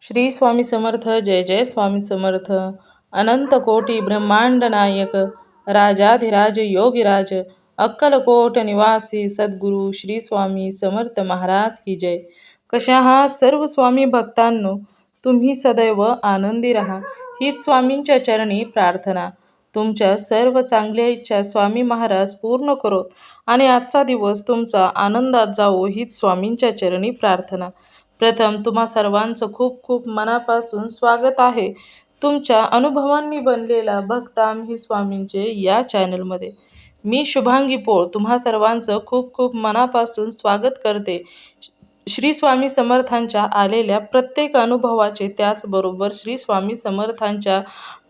श्री स्वामी समर्थ. जय जय स्वामी समर्थ. अनंत कोटी ब्रह्मांड नायक, राजाधिराज योगीराज, अक्कलकोट निवासी सद्गुरू श्री स्वामी समर्थ महाराज की जय. कशा आहात सर्व स्वामी भक्तांनो? तुम्ही सदैव आनंदी राहा हीच स्वामींच्या चरणी प्रार्थना. तुमच्या सर्व चांगल्या इच्छा स्वामी महाराज पूर्ण करोत आणि आजचा दिवस तुमचा आनंदात जावो हीच स्वामींच्या चरणी प्रार्थना. प्रथम तुम्हा सर्वांचं खूप खूप मनापासून स्वागत आहे तुमच्या अनुभवांनी बनलेला भक्त आम्ही स्वामींचे या चॅनलमध्ये. मी शुभांगी पोळ तुम्हा सर्वांचं खूप खूप मनापासून स्वागत करते. श्री स्वामी समर्थांच्या आलेल्या प्रत्येक अनुभवाचे, त्याचबरोबर श्री स्वामी समर्थांच्या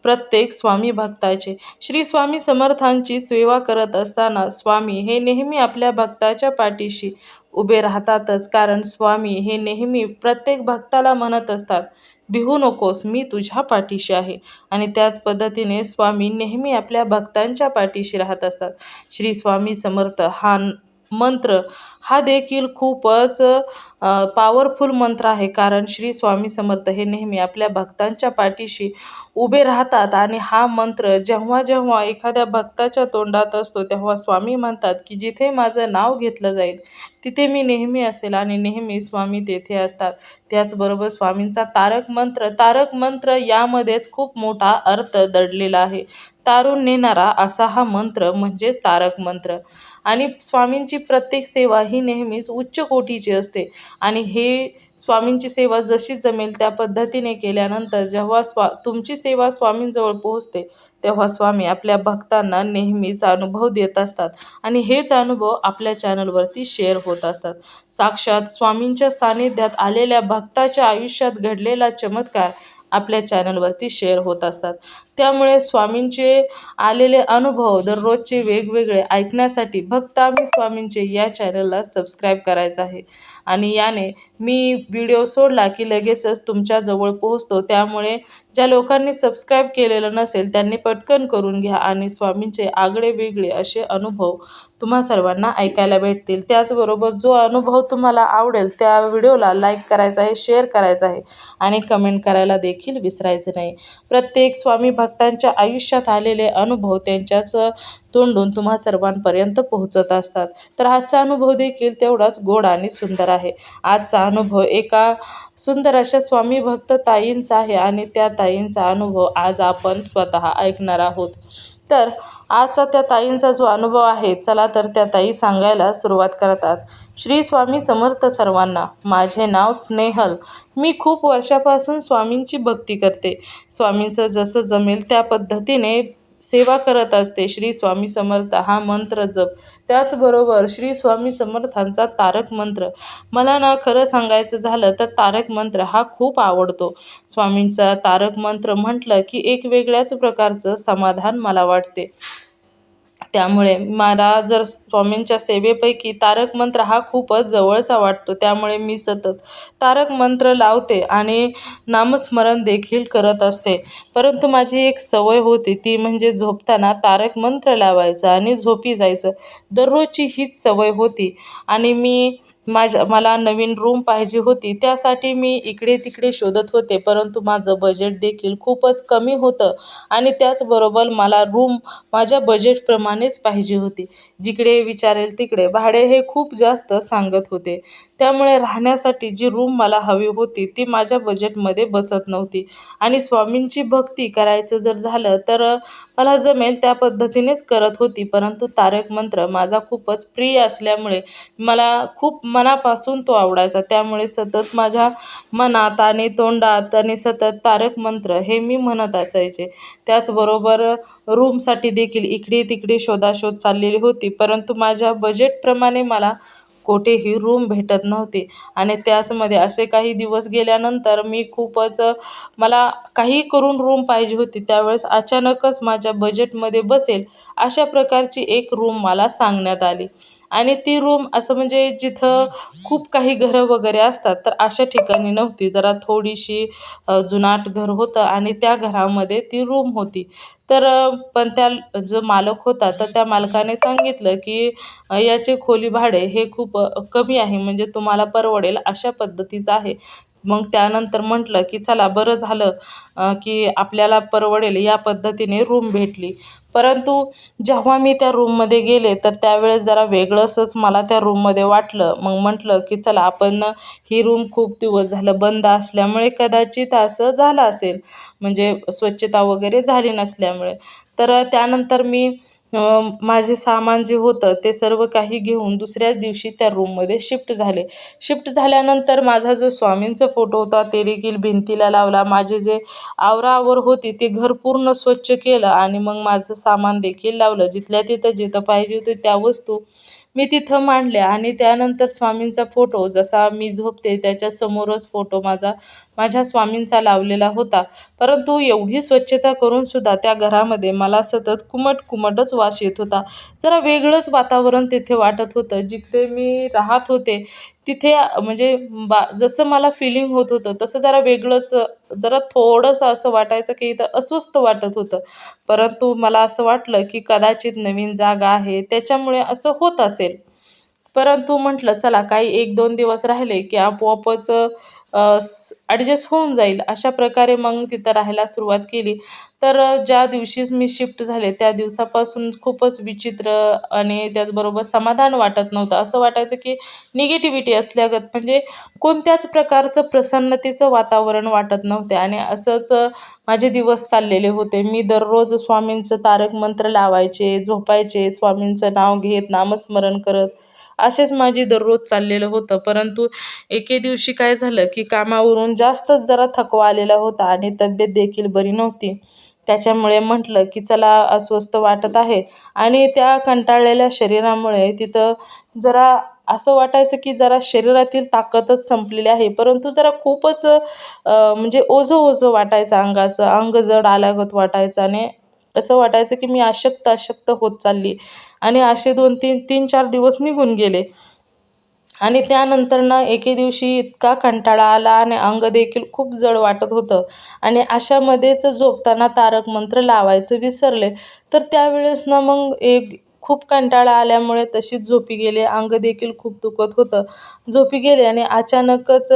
प्रत्येक स्वामी भक्ताचे. श्री स्वामी समर्थांची सेवा करत असताना स्वामी हे नेहमी आपल्या भक्ताच्या पाठीशी उभे राहतातच. कारण स्वामी हे नेहमी प्रत्येक भक्ताला म्हणत असतात, भिवू नकोस, मी तुझ्या पाठीशी आहे. आणि त्याच पद्धतीने स्वामी नेहमी आपल्या भक्तांच्या पाठीशी राहत असतात. श्री स्वामी समर्थ हा मंत्र हा देखील खूपच पॉवरफुल मंत्र आहे. कारण श्री स्वामी समर्थ हे नेहमी आपल्या भक्तांच्या पाठीशी उभे राहतात. आणि हा मंत्र जेव्हा जेव्हा एखाद्या भक्ताच्या तोंडात असतो तेव्हा स्वामी म्हणतात की जिथे माझं नाव घेतलं जाईल तिथे मी नेहमी असेल आणि नेहमी स्वामी तेथे असतात. त्याचबरोबर स्वामींचा तारक मंत्र यामध्येच खूप मोठा अर्थ दडलेला आहे. तारून नेणारा असा हा मंत्र म्हणजे तारक मंत्र. आणि स्वामींची प्रत्येक सेवा ही नेहमीच उच्च कोटीची असते. आणि हे स्वामींची सेवा जशी जमेल त्या पद्धतीने केल्यानंतर जेव्हा तुमची सेवा स्वामींजवळ पोहोचते तेव्हा स्वामी आपल्या भक्तांना नेहमीच अनुभव देत असतात. आणि हेच अनुभव आपल्या चॅनलवरती शेअर होत असतात. साक्षात स्वामींच्या सानिध्यात आलेल्या भक्ताच्या आयुष्यात घडलेला चमत्कार आपल्या चॅनलवरती शेअर होत असतात. त्यामुळे स्वामींचे आलेले अनुभव दररोजचे वेगवेगळे ऐकण्यासाठी भक्त आम्ही स्वामींचे या चॅनलला सबस्क्राईब करायचं आहे. आणि याने मी व्हिडिओ सोडला की लगेचच तुमच्याजवळ पोहोचतो. त्यामुळे ज्या लोकांनी सबस्क्राईब केलेलं नसेल त्यांनी पटकन करून घ्या आणि स्वामींचे आगळे वेगळे असे अनुभव तुम्हा सर्वांना ऐकायला भेटतील. त्याचबरोबर जो अनुभव तुम्हाला आवडेल त्या व्हिडिओला लाईक करायचा आहे, शेअर करायचा आहे आणि कमेंट करायला देखील विसरायचं नाही. प्रत्येक स्वामी भक्तांच्या आयुष्यात आलेले अनुभव त्यांच्याच तोंडून तुम्हा सर्वांपर्यंत पोहोचत असतात. तर आजचा अनुभव देखील तेवढाच गोड आणि सुंदर आहे. आजचा अनुभव एका सुंदर अशा स्वामी भक्त ताईंचा आहे आणि त्या ताईंचा अनुभव आज आपण स्वतः ऐकणार आहोत. तर आजचा त्या ताईंचा जो अनुभव आहे, चला तर त्या ताई सांगायला सुरुवात करतात. श्री स्वामी समर्थ सर्वांना. माझे नाव स्नेहल. मी खूप वर्षापासून स्वामींची भक्ती करते. स्वामींचं जसं जमेल त्या पद्धतीने सेवा करत असते. श्री स्वामी समर्थ हा मंत्र जप, त्याचबरोबर श्री स्वामी समर्थांचा तारक मंत्र. मला ना खरं सांगायचं झालं तर तारक मंत्र हा खूप आवडतो. स्वामींचा तारक मंत्र म्हटलं की एक वेगळ्याच प्रकारचं समाधान मला वाटते. त्यामुळे मला जर स्वामींच्या सेवेपैकी तारक मंत्र हा खूपच जवळचा वाटतो. त्यामुळे मी सतत तारक मंत्र लावते आणि नामस्मरण देखील करत असते. परंतु माझी एक सवय होती, ती म्हणजे झोपताना तारक मंत्र लावायचं आणि झोपी जायचं. दररोजची हीच सवय होती. आणि मला नवीन रूम पाहिजे होती. त्यासाठी मी इकडे तिकडे शोधत होते. परंतु माझं बजेट देखील खूपच कमी होतं आणि त्याचबरोबर मला रूम माझ्या बजेटप्रमाणेच पाहिजे होती. जिकडे विचारेल तिकडे भाडे हे खूप जास्त सांगत होते. त्यामुळे राहण्यासाठी जी रूम मला हवी होती ती माझ्या बजेटमध्ये बसत नव्हती. आणि स्वामींची भक्ती करायचं जर झालं तर मला जमेल त्या पद्धतीनेच करत होती. परंतु तारक मंत्र माझा खूपच प्रिय असल्यामुळे मला खूप मनापासून तो आवडायचा. त्यामुळे सतत माझ्या मनात आणि तोंडात आणि सतत तारक मंत्र हे मी म्हणत असायचे. त्याचबरोबर रूमसाठी देखील इकडे तिकडे शोधाशोध चाललेली होती. परंतु माझ्या बजेटप्रमाणे मला कोठेही रूम भेटत नव्हती. आणि त्याचमध्ये असे काही दिवस गेल्यानंतर मला काही करून रूम पाहिजे होती. त्यावेळेस अचानकच माझ्या बजेटमध्ये बसेल अशा प्रकारची एक रूम मला सांगण्यात आली. आणि ती रूम असं म्हणजे जिथं खूप काही घरं वगैरे असतात तर अशा ठिकाणी नव्हती. जरा थोडीशी जुनाट घर होतं आणि त्या घरामध्ये ती रूम होती. पण जो मालक होता तर त्या मालकाने सांगितलं की याचे खोली भाडे हे खूप कमी आहे, म्हणजे तुम्हाला परवडेल अशा पद्धतीचं आहे. मग त्यानंतर म्हटलं की चला बरं झालं की आपल्याला परवडेल या पद्धतीने रूम भेटली. परंतु जेव्हा मी त्या रूममध्ये गेले तर त्यावेळेस जरा वेगळंसंच मला त्या रूममध्ये वाटलं. मग म्हटलं की चला आपण ही रूम खूप दिवस झालं बंद असल्यामुळे कदाचित असं झालं असेल, म्हणजे स्वच्छता वगैरे झाली नसल्यामुळे. तर त्यानंतर मी माझे सामान जे होतं ते सर्व काही घेऊन दुसऱ्याच दिवशी त्या रूममध्ये शिफ्ट झाले. शिफ्ट झाल्यानंतर माझा जो स्वामींचा फोटो होता ते देखील भिंतीला लावला. माझे जे आवराआवर होती ते घर पूर्ण स्वच्छ केलं आणि मग माझं सामान देखील लावलं. जिथल्या तिथं जिथं पाहिजे होती त्या वस्तू मी तिथं मांडल्या आणि त्यानंतर स्वामींचा फोटो जसा मी झोपते त्याच्यासमोरच फोटो माझ्या स्वामींचा लावलेला होता. परंतु एवढी स्वच्छता करून सुद्धा त्या घरामध्ये मला सतत कुमटच वास येत होता. जरा वेगळंच वातावरण तिथे वाटत होतं. जिथे मी राहत होते तिथे म्हणजे जसं मला फिलिंग होत होतं तसं जरा वेगळंच, जरा थोडंसं असं वाटायचं की इथं अस्वस्थ वाटत होतं. परंतु मला असं वाटलं की कदाचित नवीन जागा आहे त्याच्यामुळे असं होत असेल. परंतु म्हटलं चला काही 1-2 दिवस राहिले की आपोआपच ॲडजस्ट होऊन जाईल. अशा प्रकारे मग तिथं राहायला सुरुवात केली. तर ज्या दिवशीच मी शिफ्ट झाले त्या दिवसापासून खूपच विचित्र आणि त्याचबरोबर समाधान वाटत नव्हतं. असं वाटायचं की निगेटिव्हिटी असल्यागत, म्हणजे कोणत्याच प्रकारचं प्रसन्नतेचं वातावरण वाटत नव्हते आणि असंच माझे दिवस चाललेले होते. मी दररोज स्वामींचं तारक मंत्र लावायचे, झोपायचे, स्वामींचं नाव घेत, नामस्मरण करत असेच माझी दररोज चाललेलं होतं. परंतु एके दिवशी काय झालं की कामावरून जास्तच जरा थकवा आलेला होता आणि तब्येत देखील बरी नव्हती. त्याच्यामुळे म्हटलं की चला अस्वस्थ वाटत आहे आणि त्या कंटाळलेल्या शरीरामुळे तिथं जरा असं वाटायचं की जरा शरीरातील ताकदच संपलेली आहे. परंतु जरा खूपच म्हणजे ओझं वाटायचं अंगाचं, अंग जड आल्यागत वाटायचं आणि असं वाटायचं की मी अशक्त होत चालली. आणि असे 2-3 दिवस निघून गेले. आणि त्यानंतर ना एके दिवशी इतका कंटाळा आला आणि अंग देखील खूप जड वाटत होतं आणि अशामध्येच झोपताना तारक मंत्र लावायचं विसरले. तर त्यावेळेस ना मग खूप कंटाळा आल्यामुळे तशीच झोपी गेले. अंग देखील खूप दुखत होतं. झोपी गेले आणि अचानकच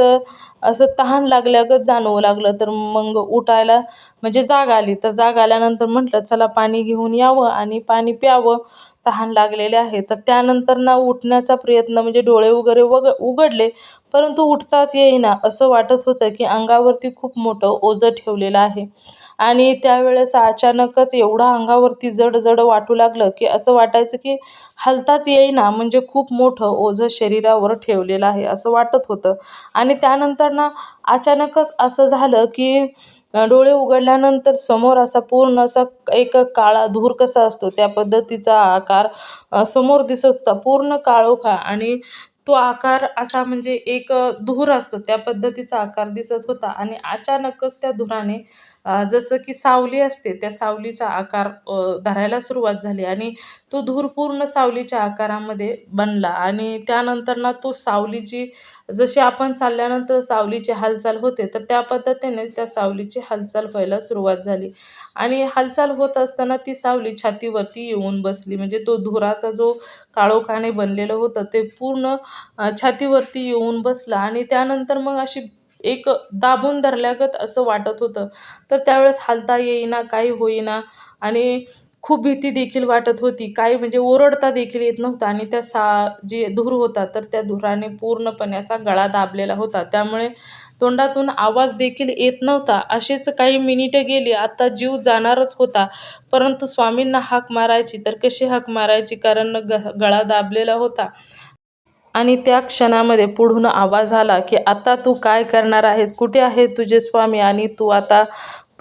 असं तहान लागल्यागत जाणवू लागलं. तर मग उठायला म्हणजे जाग आली. तर जाग आल्यानंतर म्हटलं चला पाणी घेऊन यावं आणि पाणी प्यावं. तहान लागलेले आहे. तर त्यानंतर ना उठण्याचा प्रयत्न म्हणजे डोळे वगैरे उघडले, परंतु उठताच येईना. असं वाटत होतं की अंगावरती खूप मोठं ओझं ठेवलेलं आहे. आणि त्यावेळेस अचानकच एवढं अंगावरती जड वाटू लागलं की असं वाटायचं की हलताच येईना, म्हणजे खूप मोठं ओझं शरीरावर ठेवलेलं आहे असं वाटत होतं. आणि त्यानंतर ना अचानकच असं झालं की डोळे उघडल्यानंतर समोर असा पूर्ण असा एक काळा धूर कसा असतो त्या पद्धतीचा आकार समोर दिसत होता. पूर्ण काळोखा आणि तो आकार असा म्हणजे एक धूर असतो त्या पद्धतीचा आकार दिसत होता आणि अचानकच त्या धुराने जसं की सावली असते त्या सावलीचा आकार धरायला सुरुवात झाली आणि तो धूर पूर्ण सावलीच्या आकारामध्ये बनला. आणि त्यानंतर ना तो सावलीची, जशी आपण चालल्यानंतर सावलीची हालचाल होते तर त्या पद्धतीनेच त्या सावलीची हालचाल व्हायला सुरुवात झाली. आणि हालचाल होत असताना ती सावली छातीवरती येऊन बसली. म्हणजे तो धुराचा जो काळोखाने बनलेलं होतं ते पूर्ण छातीवरती येऊन बसलं आणि त्यानंतर मग अशी एक दाबून धरल्यागत असं वाटत होतं. तर त्यावेळेस हालता येईना, काही होईना आणि खूप भीती देखील वाटत होती. काही म्हणजे ओरडता देखील येत नव्हतं आणि जी धूर होता तर त्या धुराने पूर्णपणे असा गळा दाबलेला होता. त्यामुळे तोंडातून आवाज देखील येत नव्हता. अशीच काही मिनिटं गेली. आता जीव जाणारच होता. परंतु स्वामींना हाक मारायची तर कशी हाक मारायची, कारण गळा दाबलेला होता. आणि त्या क्षणामध्ये पुढून आवाज आला की आता तू काय करणार आहेस, कुठे आहेत तुझे स्वामी आणि तू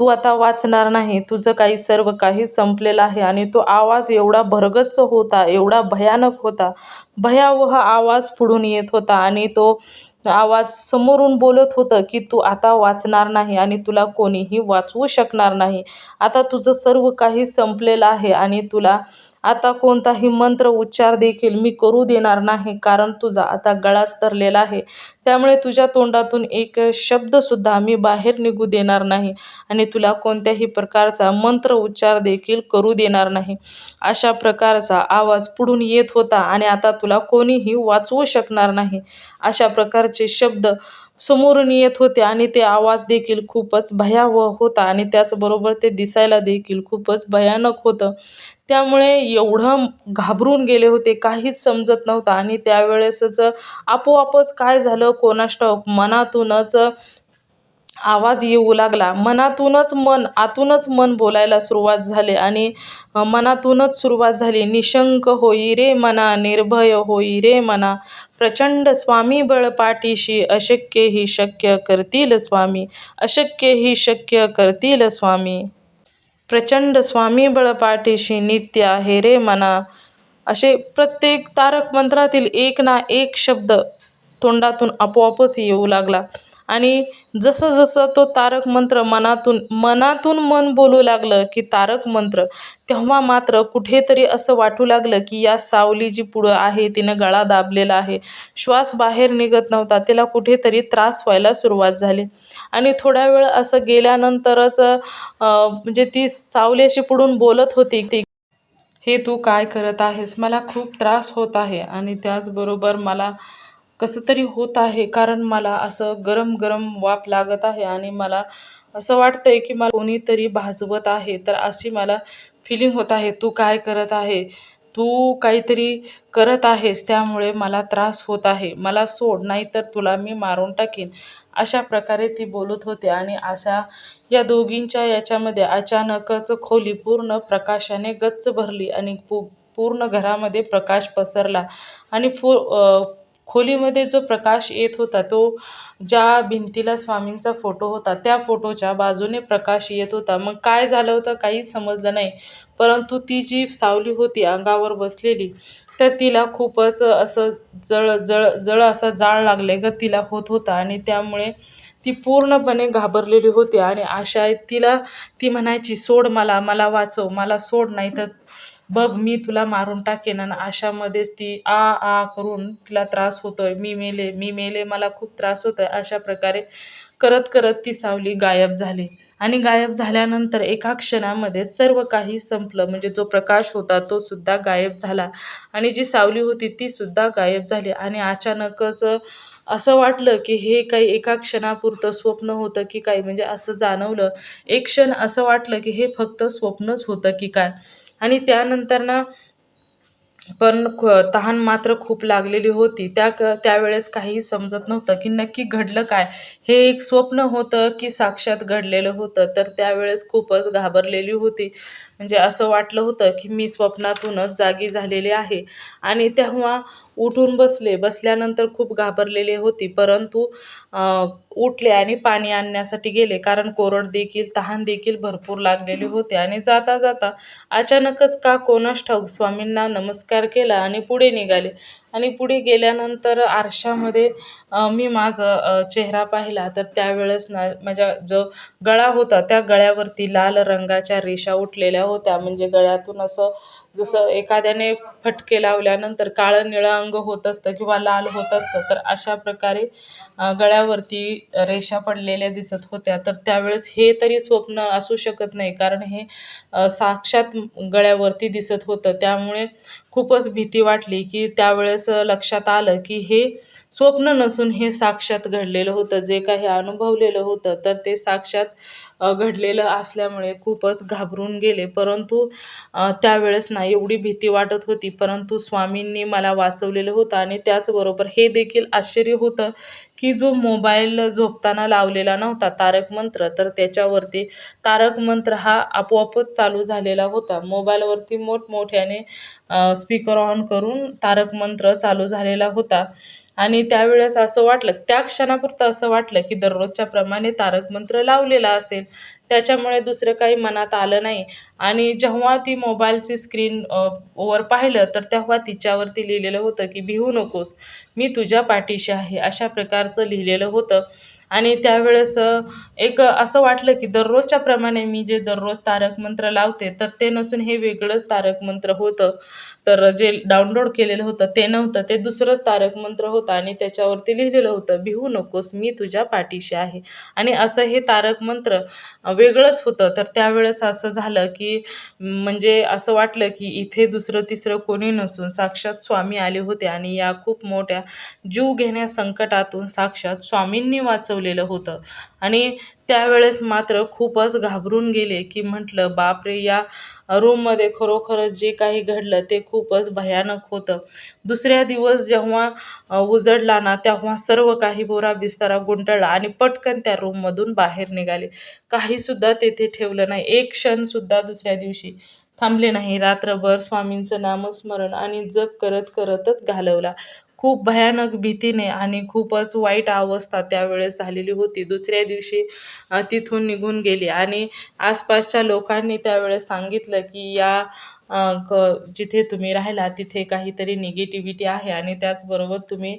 आता वाचणार नाही, तुझं सर्व काही संपलेलं आहे. आणि तो आवाज एवढा भरगच्च होता, एवढा भयानक होता, भयावह आवाज पुढून येत होता आणि तो आवाज समोरून बोलत होतं की तू आता वाचणार नाही आणि तुला कोणीही वाचवू शकणार नाही. आता तुझं सर्व काही संपलेलं आहे आणि तुला आता कोणताही मंत्र उच्चार देखील मी करू देणार नाही, कारण तुझा आता गळाच धरलेला आहे. त्यामुळे तुझ्या तोंडातून एक शब्दसुद्धा मी बाहेर निघू देणार नाही आणि तुला कोणत्याही प्रकारचा मंत्र उच्चार देखील करू देणार नाही. अशा प्रकारचा आवाज पुढून येत होता आणि आता तुला कोणीही वाचवू शकणार नाही. अशा प्रकारचे शब्द समोरून येत होते आणि ते आवाज देखील खूपच भयावह होता आणि त्याचबरोबर ते दिसायला देखील खूपच भयानक होतं. त्यामुळे एवढं घाबरून गेले होते, काहीच समजत नव्हतं आणि त्यावेळेसच आपोआपच काय झालं कोणास ठाऊक, मनातूनच आवाज येऊ लागला. आतूनच मन बोलायला सुरुवात झाली आणि मनातूनच सुरुवात झाली. निशंक होई रे मना, निर्भय होई रे मना, प्रचंड स्वामी बळ पाठीशी, अशक्य ही शक्य करतील स्वामी, अशक्य ही शक्य करतील स्वामी. प्रचंड स्वामी बळ पाठीशी, नित्य आहे रे मना. असे प्रत्येक तारक मंत्रातील एक ना एक शब्द तोंडातून आपोआपच येऊ लागला आणि जसं जसं तो तारक मंत्र मनातून मनातून मन बोलू लागलं की तारक मंत्र, तेव्हा मात्र कुठेतरी असं वाटू लागलं की या सावली जी पुढं आहे तिनं गळा दाबलेला आहे, श्वास बाहेर निघत नव्हता, तिला कुठेतरी त्रास व्हायला सुरुवात झाली. आणि थोड्या वेळ असं गेल्यानंतरच म्हणजे ती सावली अशी पुढून बोलत होती, हे तू काय करत आहेस? मला खूप त्रास होत आहे आणि त्याचबरोबर मला कसं तरी होत आहे, कारण मला असं गरम गरम वाफ लागत आहे आणि मला असं वाटतंय की मला कोणीतरी भाजवत आहे. तर अशी मला फिलिंग होत आहे. तू काय करत आहे? तू काहीतरी करत आहेस, त्यामुळे मला त्रास होत आहे. मला सोड, नाहीतर तुला मी मारून टाकीन. अशा प्रकारे ती बोलत होती आणि अशा या दोघींच्या याच्यामध्ये अचानकच खोली पूर्ण प्रकाशाने गच्च भरली आणि पूर्ण घरामध्ये प्रकाश पसरला आणि खोलीमध्ये जो प्रकाश येत होता तो ज्या भिंतीला स्वामींचा फोटो होता त्या फोटोच्या बाजूने प्रकाश येत होता. मग काय झालं होतं काही समजलं नाही, परंतु ती जी सावली होती अंगावर बसलेली, तर तिला खूपच असं जळ जळ जळ असा जाळ लागले ग तिला होत होता आणि त्यामुळे ती पूर्णपणे घाबरलेली होती आणि ती म्हणायची, सोड मला, मला वाचव, मला सोड, नाही तर बघ मी तुला मारून टाकेन. आणि अशामध्येच ती आ आ करून तिला त्रास होतोय, मी मेले, मी मेले, मला खूप त्रास होतोय, अशा प्रकारे करत करत ती सावली गायब झाली. आणि गायब झाल्यानंतर एका क्षणामध्ये सर्व काही संपलं, म्हणजे जो प्रकाश होता तो सुद्धा गायब झाला आणि जी सावली होती ती सुद्धा गायब झाली. आणि अचानकच असं वाटलं की हे काही एका क्षणापुरतं स्वप्न होतं की काय, म्हणजे असं जाणवलं. एक क्षण असं वाटलं की हे फक्त स्वप्नच होतं की काय. आणि त्यानंतर ना पण तहान मात्र खूप लागलेली होती. त्यावेळेस काहीही समजत नव्हतं की नक्की घडलं काय? हे एक स्वप्न होतं की साक्षात घडलेलं होतं? तर त्यावेळेस खूपच घाबरलेली होती. म्हणजे असं वाटलं होतं की मी स्वप्नातूनच जागी झालेले आहे. आणि तेव्हा उठून बसले. बसल्यानंतर खूप घाबरलेली होती. परंतु उठले आणि पाणी आणण्यासाठी गेले, कारण कोरड देखील, तहान देखील भरपूर लागलेली होती. आणि जाता जाता अचानकच का कोणास ठाऊक स्वामींना नमस्कार केला आणि पुढे निघाले. आणि पुढे गेल्यानंतर आरशामध्ये मी माझा चेहरा पाहिला, तर त्यावेळेस ना माझ्या जो गळा होता त्या गळ्यावरती लाल रंगाच्या रेषा उठलेल्या होत्या. म्हणजे गळ्यातून असं जसं एखाद्याने फटके लावल्यानंतर काळं निळं अंग होत असतं किंवा लाल होत असतं, तर अशा प्रकारे गळ्यावरती रेषा पडलेल्या दिसत होत्या. तर त्यावेळेस हे तरी स्वप्न असू शकत नाही, कारण हे साक्षात गळ्यावरती दिसत होतं. त्यामुळे खूपच भीती वाटली, की त्यावेळेस लक्षात आलं की हे स्वप्न नसून हे साक्षात घडलेलं होतं. जे काही अनुभवलेलं होतं तर ते साक्षात घडलेलं असल्यामुळे खूपच घाबरून गेले. परंतु त्यावेळेस ना एवढी भीती वाटत होती, परंतु स्वामींनी मला वाचवलेलं होतं. आणि त्याचबरोबर हे देखील आश्चर्य होतं की जो मोबाईल झोपताना लावलेला नव्हता तारक मंत्र, तर त्याच्यावरती तारक मंत्र हा आपोआपच चालू झालेला होता. मोबाईलवरती मोठमोठ्याने स्पीकर ऑन करून तारक मंत्र चालू झालेला होता. आणि त्यावेळेस असं वाटलं, त्या क्षणापुरतं असं वाटलं की दररोजच्या प्रमाणे तारक मंत्र लावलेला असेल, त्याच्यामुळे दुसरं काही मनात आलं नाही. आणि जेव्हा ती मोबाईलची स्क्रीन वर पाहिलं, तर तेव्हा तिच्यावरती लिहिलेलं होतं की भिवू नकोस, मी तुझ्या पाठीशी आहे, अशा प्रकारचं लिहिलेलं होतं. आणि त्यावेळेस एक असं वाटलं की दररोजच्या प्रमाणे मी जे दररोज तारक मंत्र लावते, तर ते नसून हे वेगळंच तारक मंत्र होतं. तर जे डाउनलोड केलेलं होतं ते नव्हतं, ते दुसरंच तारक मंत्र होतं आणि त्याच्यावरती लिहिलेलं होतं, "भिवू नकोस, मी तुझ्या पाठीशी आहे." आणि असं हे तारक मंत्र वेगळंच होतं. तर त्यावेळेस असं झालं, की म्हणजे असं वाटलं, की इथे दुसरं-तिसरं कोणी नसून साक्षात स्वामी आले होते आणि या खूप मोठ्या जीव घेण्या संकटातून साक्षात स्वामींनी वाचवलेलं होतं. आणि त्यावेळेस मात्र खूपच घाबरून गेले, की म्हटलं, "बापरे! या रूममध्ये खरोखरच जे काही घडलं ते खूपच भयानक होतं." दुसऱ्या दिवस जेव्हा उजडला ना, तेव्हा सर्व काही बोरा-बिस्तारा गुंडाळला आणि पटकन त्या रूममधून बाहेर निघाले. काहीसुद्धा तेथे ठेवलं नाही. एक क्षणसुद्धा दुसऱ्या दिवशी थांबले नाही. रात्रभर स्वामींचं नामस्मरण आणि जप करतच घालवला. खूप भयानक भीतीने आणि खूपच वाईट अवस्था त्यावेळेस झालेली होती. दुसऱ्या दिवशी तिथून निघून गेले आणि आसपासच्या लोकांनी त्यावेळेस सांगितलं, की या अ, क जिथे तुम्ही राहिला तिथे काहीतरी निगेटिव्हिटी आहे आणि त्याचबरोबर तुम्ही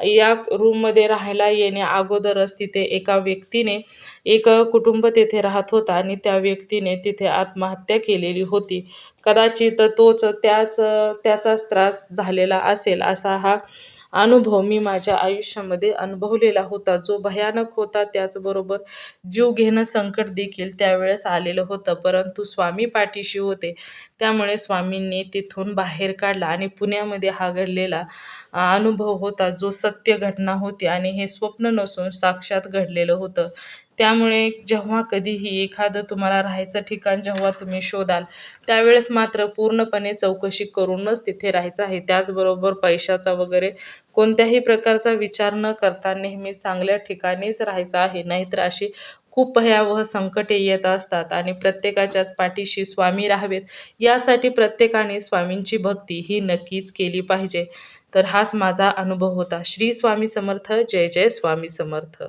या रूममध्ये राहायला येण्या अगोदरच तिथे एका व्यक्तीने एक कुटुंब तेथे राहत होतं आणि त्या व्यक्तीने तिथे आत्महत्या केलेली होती. कदाचित त्याचाच त्रास झालेला असेल, असा हा अनुभव मी माझ्या आयुष्यामध्ये अनुभवलेला होता, जो भयानक होता. त्याचबरोबर जीव घेणं संकट देखील त्यावेळेस आलेलं होतं. परंतु स्वामी पाठीशी होते. त्यामुळे स्वामींनी तिथून बाहेर काढला आणि पुण्यामध्ये हा घडलेला अनुभव होता, जो सत्य घटना होती आणि हे स्वप्न नसून साक्षात घडलेलं होतं. त्यामुळे जेव्हा कधीही एखादं तुम्हाला राहायचं ठिकाण जेव्हा तुम्ही शोधाल, त्यावेळेस मात्र पूर्णपणे चौकशी करूनच तिथे राहायचं आहे. त्याचबरोबर पैशाचा वगैरे कोणत्याही प्रकारचा विचार न करता नेहमी चांगल्या ठिकाणीच राहायचं आहे. नाहीतर अशी खूप भयावह संकटे येत असतात आणि प्रत्येकाच्याच पाठीशी स्वामी राहावेत, यासाठी प्रत्येकाने स्वामींची भक्ती ही नक्कीच केली पाहिजे. तर हाच माझा अनुभव होता. श्री स्वामी समर्थ. जय जय स्वामी समर्थ.